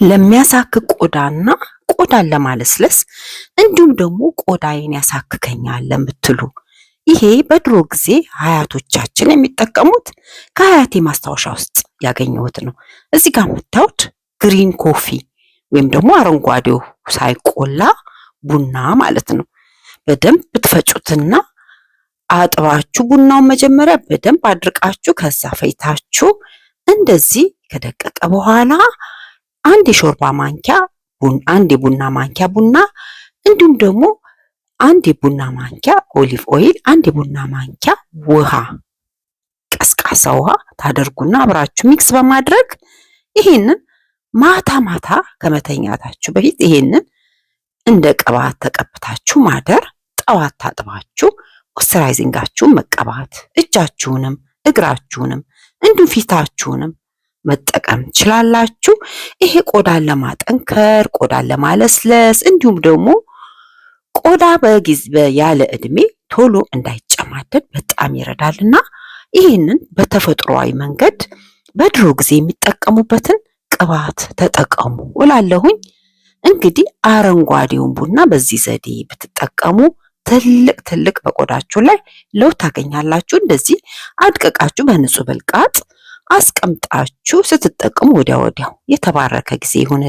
ለሚያሳክክ ቆዳና ቆዳን ለማለስለስ እንዲሁም ደግሞ ቆዳዬን ያሳክከኛል ለምትሉ ይሄ በድሮ ጊዜ አያቶቻችን የሚጠቀሙት ከአያቴ ማስታወሻ ውስጥ ያገኘሁት ነው። እዚህ ጋር የምታዩት ግሪን ኮፊ ወይም ደግሞ አረንጓዴው ሳይቆላ ቡና ማለት ነው። በደንብ ብትፈጩትና አጥባችሁ ቡናውን መጀመሪያ በደንብ አድርቃችሁ ከዛ ፈይታችሁ እንደዚህ ከደቀቀ በኋላ አንድ የሾርባ ማንኪያ አንድ የቡና ማንኪያ ቡና እንዲሁም ደግሞ አንድ የቡና ማንኪያ ኦሊቭ ኦይል፣ አንድ የቡና ማንኪያ ውሃ፣ ቀዝቃዛ ውሃ ታደርጉና አብራችሁ ሚክስ በማድረግ ይሄንን ማታ ማታ ከመተኛታችሁ በፊት ይሄንን እንደ ቅባት ተቀብታችሁ ማደር፣ ጠዋት ታጥባችሁ ሞይስቸራይዚንጋችሁን መቀባት፣ እጃችሁንም እግራችሁንም እንዲሁም ፊታችሁንም መጠቀም ትችላላችሁ። ይሄ ቆዳን ለማጠንከር፣ ቆዳን ለማለስለስ እንዲሁም ደግሞ ቆዳ ያለ እድሜ ቶሎ እንዳይጨማደድ በጣም ይረዳልና ይሄንን በተፈጥሯዊ መንገድ በድሮ ጊዜ የሚጠቀሙበትን ቅባት ተጠቀሙ እላለሁኝ። እንግዲህ አረንጓዴውን ቡና በዚህ ዘዴ ብትጠቀሙ ትልቅ በቆዳችሁ ላይ ለውጥ ታገኛላችሁ። እንደዚህ አድቀቃችሁ በንጹህ ብልቃጥ አስቀምጣችሁ ስትጠቀሙ ወዲያው የተባረከ ጊዜ ይሁን።